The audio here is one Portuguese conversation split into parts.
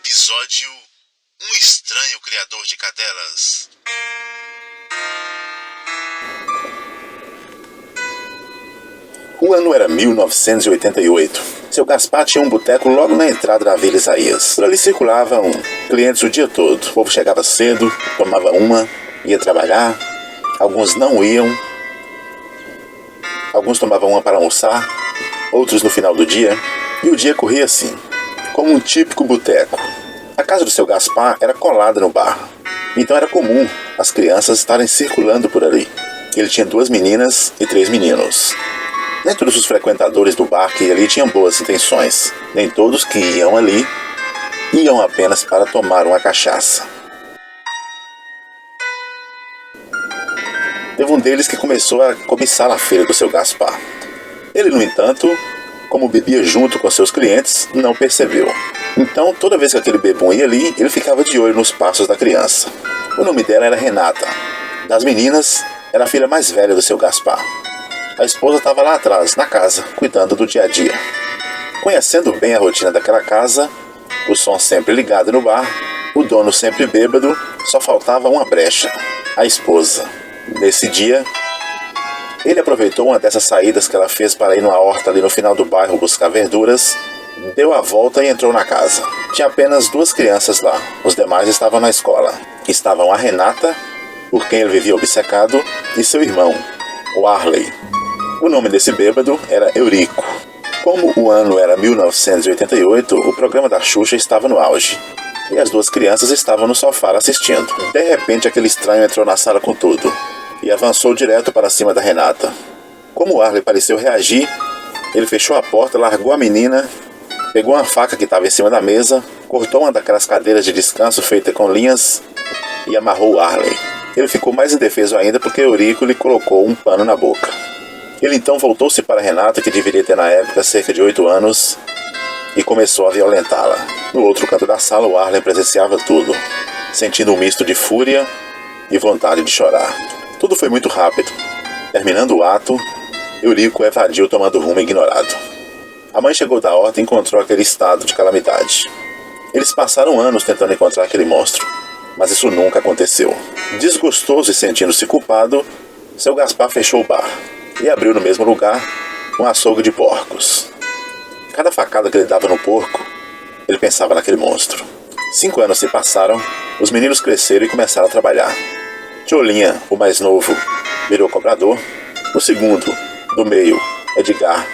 Episódio Um Estranho Criador de Cadelas. O ano era 1988. Seu Gaspar tinha um boteco logo na entrada da Vila Isaías. Por ali circulavam clientes o dia todo. O povo chegava cedo, tomava uma, ia trabalhar. Alguns não iam. Alguns tomavam uma para almoçar, outros no final do dia. E o dia corria assim, como um típico boteco. A casa do seu Gaspar era colada no bar. Então era comum as crianças estarem circulando por ali. Ele tinha 2 meninas e 3 meninos. Nem todos os frequentadores do bar que iam ali tinham boas intenções. Nem todos que iam ali iam apenas para tomar uma cachaça. Teve um deles que começou a cobiçar a filha do seu Gaspar. Ele, no entanto, como bebia junto com seus clientes, não percebeu. Então, toda vez que aquele bebum ia ali, ele ficava de olho nos passos da criança. O nome dela era Renata. Das meninas, era a filha mais velha do seu Gaspar. A esposa estava lá atrás, na casa, cuidando do dia a dia. Conhecendo bem a rotina daquela casa, o som sempre ligado no bar, o dono sempre bêbado, só faltava uma brecha: a esposa. Nesse dia, ele aproveitou uma dessas saídas que ela fez para ir numa horta ali no final do bairro buscar verduras, deu a volta e entrou na casa. Tinha apenas 2 crianças lá, os demais estavam na escola. Estavam a Renata, por quem ele vivia obcecado, e seu irmão, o Arley. O nome desse bêbado era Eurico. Como o ano era 1988, o programa da Xuxa estava no auge. E as 2 crianças estavam no sofá assistindo. De repente, aquele estranho entrou na sala com tudo e avançou direto para cima da Renata. Como o Arley pareceu reagir, ele fechou a porta, largou a menina, pegou uma faca que estava em cima da mesa, cortou uma daquelas cadeiras de descanso feita com linhas e amarrou o Arley. Ele ficou mais indefeso ainda porque Eurico lhe colocou um pano na boca. Ele então voltou-se para Renata, que deveria ter na época cerca de 8 anos, e começou a violentá-la. No outro canto da sala, o Arley presenciava tudo, sentindo um misto de fúria e vontade de chorar. Tudo foi muito rápido. Terminando o ato, Eurico evadiu tomando rumo ignorado. A mãe chegou da horta e encontrou aquele estado de calamidade. Eles passaram anos tentando encontrar aquele monstro, mas isso nunca aconteceu. Desgostoso e sentindo-se culpado, seu Gaspar fechou o bar e abriu no mesmo lugar um açougue de porcos. Cada facada que ele dava no porco, ele pensava naquele monstro. 5 anos se passaram, os meninos cresceram e começaram a trabalhar. Tiolinha, o mais novo, virou cobrador. O segundo, do meio, Edgar,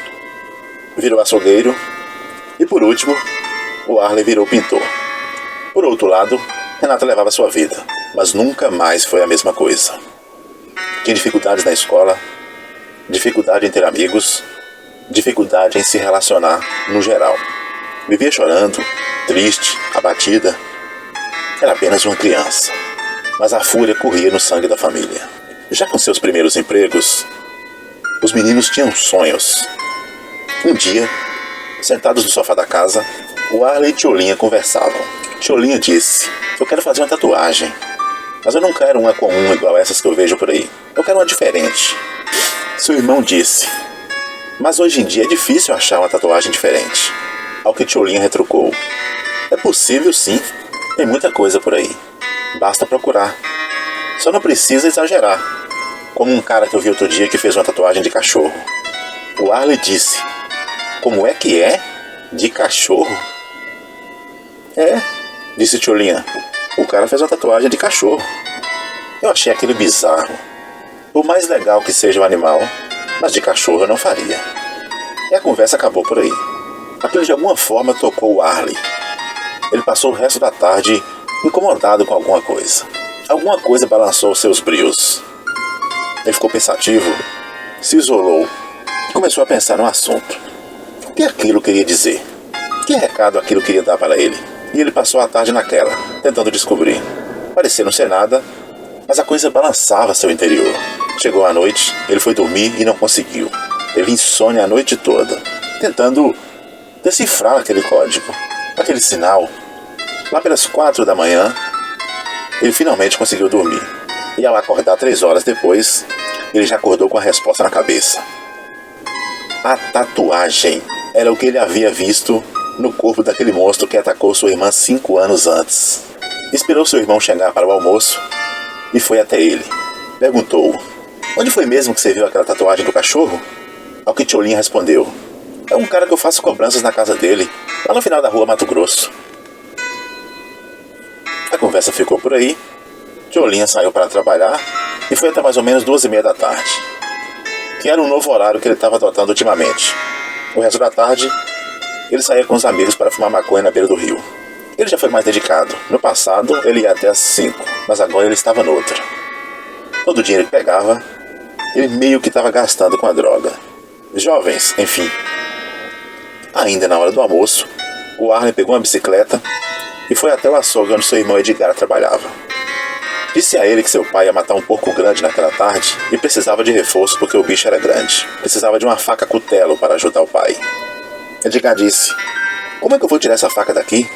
virou açougueiro. E por último, o Arley virou pintor. Por outro lado, Renata levava sua vida, mas nunca mais foi a mesma coisa. Tinha dificuldades na escola, dificuldade em ter amigos, dificuldade em se relacionar no geral. Vivia chorando, triste, abatida. Era apenas uma criança, mas a fúria corria no sangue da família. Já com seus primeiros empregos, os meninos tinham sonhos. Um dia, sentados no sofá da casa, o Arley e Tiolinha conversavam. Tiolinha disse: "Eu quero fazer uma tatuagem, mas eu não quero uma comum igual essas que eu vejo por aí. Eu quero uma diferente." Seu irmão disse: "Mas hoje em dia é difícil achar uma tatuagem diferente." Ao que Tiolinha retrucou: "É possível sim, tem muita coisa por aí. Basta procurar. Só não precisa exagerar. Como um cara que eu vi outro dia que fez uma tatuagem de cachorro." O Arley disse: "Como é que é? De cachorro?" "É", disse Tiolinha. "O cara fez uma tatuagem de cachorro." Eu achei aquilo bizarro. Por mais legal que seja o animal, mas de cachorro eu não faria. E a conversa acabou por aí. Aquilo de alguma forma tocou o Arley. Ele passou o resto da tarde incomodado com alguma coisa. Alguma coisa balançou seus brios. Ele ficou pensativo, se isolou e começou a pensar no assunto. O que aquilo queria dizer? Que recado aquilo queria dar para ele? E ele passou a tarde naquela, tentando descobrir. Parecia não ser nada, mas a coisa balançava seu interior. Chegou a noite, ele foi dormir e não conseguiu. Teve insônia a noite toda, tentando decifrar aquele código, aquele sinal. Lá pelas 4 da manhã, ele finalmente conseguiu dormir. E ao acordar 3 horas depois, ele já acordou com a resposta na cabeça. A tatuagem era o que ele havia visto no corpo daquele monstro que atacou sua irmã 5 anos antes. Esperou seu irmão chegar para o almoço e foi até ele. Perguntou: onde foi mesmo que você viu aquela tatuagem do cachorro? Ao que Tcholinha respondeu: é um cara que eu faço cobranças na casa dele, lá no final da rua Mato Grosso. A conversa ficou por aí. Tcholinha saiu para trabalhar e foi até mais ou menos 2h30 da tarde, que era um novo horário que ele estava adotando ultimamente. O resto da tarde, ele saía com os amigos para fumar maconha na beira do rio. Ele já foi mais dedicado. No passado, ele ia até às 5, mas agora ele estava noutra. Todo o dinheiro que pegava, ele meio que estava gastando com a droga. Jovens, enfim. Ainda na hora do almoço, o Arlen pegou uma bicicleta e foi até o açougue onde seu irmão Edgar trabalhava. Disse a ele que seu pai ia matar um porco grande naquela tarde e precisava de reforço porque o bicho era grande. Precisava de uma faca cutelo para ajudar o pai. Edgar disse: como é que eu vou tirar essa faca daqui?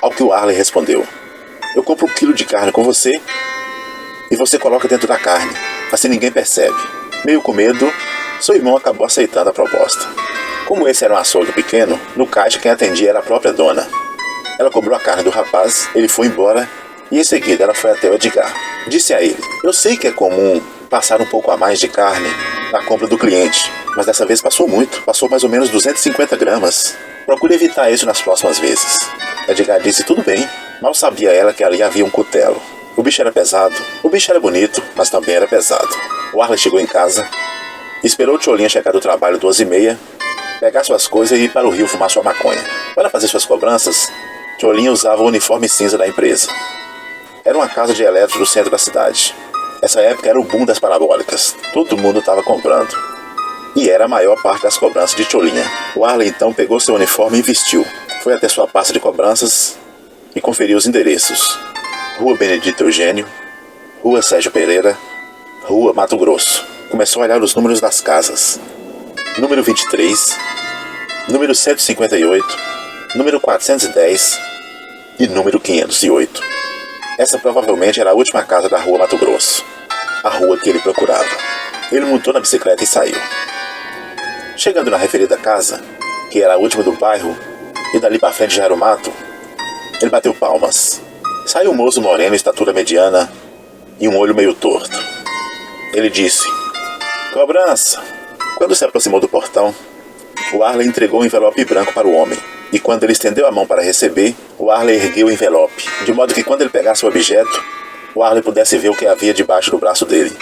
Ao que o Arlen respondeu: eu compro 1 quilo de carne com você e você coloca dentro da carne, assim ninguém percebe. Meio com medo, seu irmão acabou aceitando a proposta. Como esse era um açougue pequeno, no caixa quem atendia era a própria dona. Ela cobrou a carne do rapaz, ele foi embora e em seguida ela foi até o Edgar. Disse a ele: eu sei que é comum passar um pouco a mais de carne na compra do cliente, mas dessa vez passou muito, passou mais ou menos 250 gramas. Procure evitar isso nas próximas vezes. Edgar disse: tudo bem. Mal sabia ela que ali havia um cutelo. O bicho era pesado, o bicho era bonito, mas também era pesado. O Arlen chegou em casa, esperou o Tcholinha chegar do trabalho 2h30, pegar suas coisas e ir para o rio fumar sua maconha. Para fazer suas cobranças, Tcholinha usava o uniforme cinza da empresa. Era uma casa de elétrico do centro da cidade. Essa época era o boom das parabólicas. Todo mundo estava comprando. E era a maior parte das cobranças de Tcholinha. O Arlen então pegou seu uniforme e vestiu. Foi até sua pasta de cobranças e conferiu os endereços: Rua Benedito Eugênio, Rua Sérgio Pereira, Rua Mato Grosso. Começou a olhar os números das casas: número 23, número 158, número 410 e número 508. Essa provavelmente era a última casa da Rua Mato Grosso, a rua que ele procurava. Ele montou na bicicleta e saiu. Chegando na referida casa, que era a última do bairro, e dali para frente já era o mato, ele bateu palmas. Saiu um moço moreno, estatura mediana e um olho meio torto. Ele disse: cobrança. Quando se aproximou do portão, o Arlen entregou um envelope branco para o homem. E quando ele estendeu a mão para receber, o Arlen ergueu o envelope, de modo que quando ele pegasse o objeto, o Arlen pudesse ver o que havia debaixo do braço dele.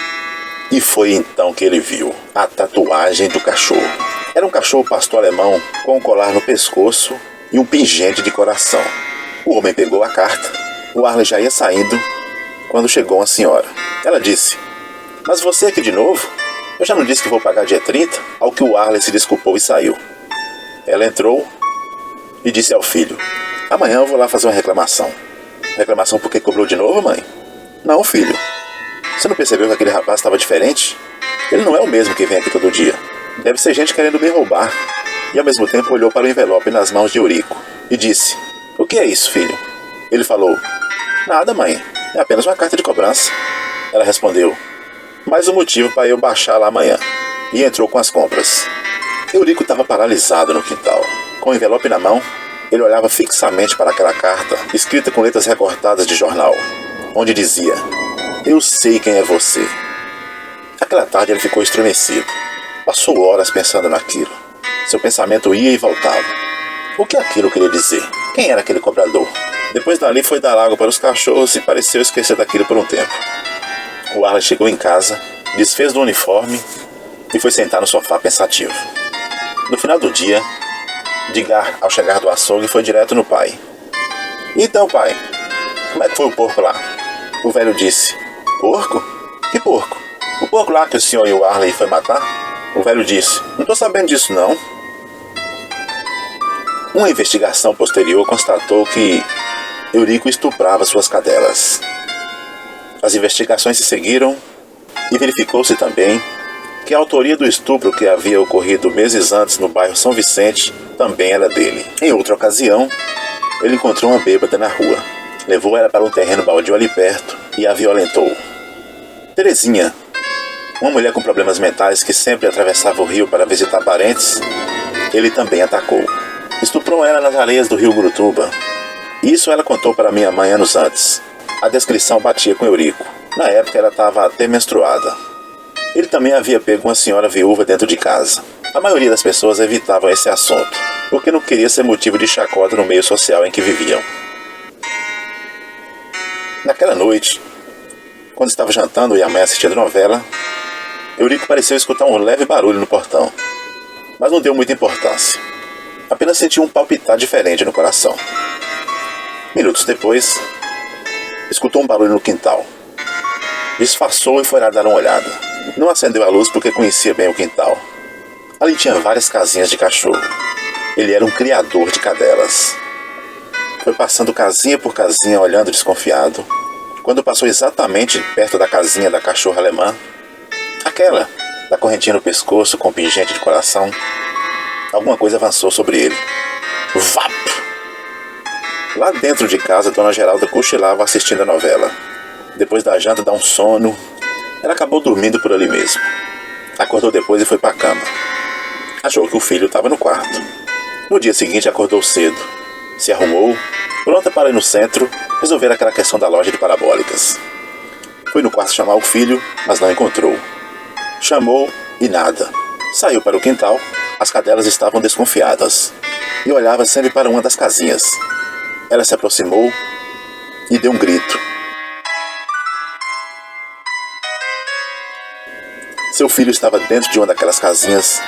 E foi então que ele viu a tatuagem do cachorro. Era um cachorro pastor alemão com um colar no pescoço e um pingente de coração. O homem pegou a carta. O Arlen já ia saindo quando chegou uma senhora. Ela disse: mas você aqui de novo? Eu já não disse que vou pagar dia 30? Ao que o Arlen se desculpou e saiu. Ela entrou e disse ao filho: amanhã eu vou lá fazer uma reclamação. Reclamação porque cobrou de novo, mãe? Não, filho. Você não percebeu que aquele rapaz estava diferente? Ele não é o mesmo que vem aqui todo dia. Deve ser gente querendo me roubar. E ao mesmo tempo olhou para o envelope nas mãos de Eurico e disse: o que é isso, filho? Ele falou: nada, mãe. É apenas uma carta de cobrança. Ela respondeu: mais um motivo para eu baixar lá amanhã. E entrou com as compras. Eurico estava paralisado no quintal. Com o envelope na mão, ele olhava fixamente para aquela carta, escrita com letras recortadas de jornal, onde dizia: eu sei quem é você. Aquela tarde ele ficou estremecido. Passou horas pensando naquilo. Seu pensamento ia e voltava. O que aquilo queria dizer? Quem era aquele cobrador? Depois dali foi dar água para os cachorros e pareceu esquecer daquilo por um tempo. O Arlen chegou em casa, desfez do uniforme e foi sentar no sofá pensativo. No final do dia, Edgar, ao chegar do açougue, foi direto no pai. Então, pai, como é que foi o porco lá? O velho disse: porco? Que porco? O porco lá que o senhor e o Arlen foi matar? O velho disse: não estou sabendo disso não. Uma investigação posterior constatou que Eurico estuprava suas cadelas. As investigações se seguiram e verificou-se também que a autoria do estupro que havia ocorrido meses antes no bairro São Vicente também era dele. Em outra ocasião, ele encontrou uma bêbada na rua, levou ela para um terreno baldio ali perto e a violentou. Terezinha, uma mulher com problemas mentais que sempre atravessava o rio para visitar parentes, ele também atacou. Estuprou ela nas areias do rio Gurutuba. Isso ela contou para minha mãe anos antes. A descrição batia com Eurico. Na época ela estava até menstruada. Ele também havia pego uma senhora viúva dentro de casa. A maioria das pessoas evitavam esse assunto, porque não queria ser motivo de chacota no meio social em que viviam. Naquela noite, quando estava jantando e a mãe assistindo novela, Eurico pareceu escutar um leve barulho no portão, mas não deu muita importância. Apenas sentiu um palpitar diferente no coração. Minutos depois, escutou um barulho no quintal. Disfarçou e foi lá dar uma olhada. Não acendeu a luz porque conhecia bem o quintal. Ali tinha várias casinhas de cachorro. Ele era um criador de cadelas. Foi passando casinha por casinha, olhando desconfiado. Quando passou exatamente perto da casinha da cachorra alemã, aquela da correntinha no pescoço com pingente de coração, alguma coisa avançou sobre ele. Vap! Lá dentro de casa, Dona Geralda cochilava assistindo a novela. Depois da janta, dá um sono. Ela acabou dormindo por ali mesmo. Acordou depois e foi para a cama. Achou que o filho estava no quarto. No dia seguinte, acordou cedo. Se arrumou, pronta para ir no centro, resolver aquela questão da loja de parabólicas. Foi no quarto chamar o filho, mas não encontrou. Chamou e nada. Saiu para o quintal. As cadelas estavam desconfiadas e olhava sempre para uma das casinhas. Ela se aproximou e deu um grito. Seu filho estava dentro de uma daquelas casinhas.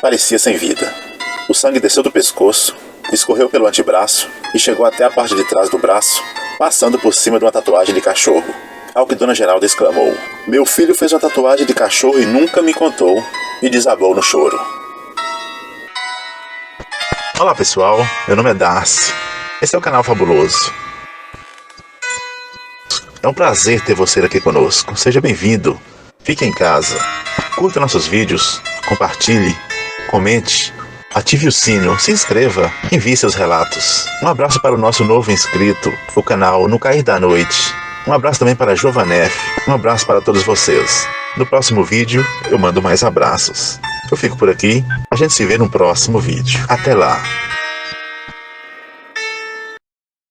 Parecia sem vida. O sangue desceu do pescoço, escorreu pelo antebraço e chegou até a parte de trás do braço, passando por cima de uma tatuagem de cachorro. Ao que Dona Geralda exclamou: "Meu filho fez uma tatuagem de cachorro e nunca me contou", e desabou no choro. Olá pessoal, meu nome é Darcy. Esse é o canal Fabuloso. É um prazer ter você aqui conosco. Seja bem-vindo. Fique em casa. Curta nossos vídeos, compartilhe, comente, ative o sino, se inscreva, envie seus relatos. Um abraço para o nosso novo inscrito, o canal No Cair da Noite. Um abraço também para a Jovanef. Um abraço para todos vocês. No próximo vídeo eu mando mais abraços. Eu fico por aqui. A gente se vê no próximo vídeo. Até lá.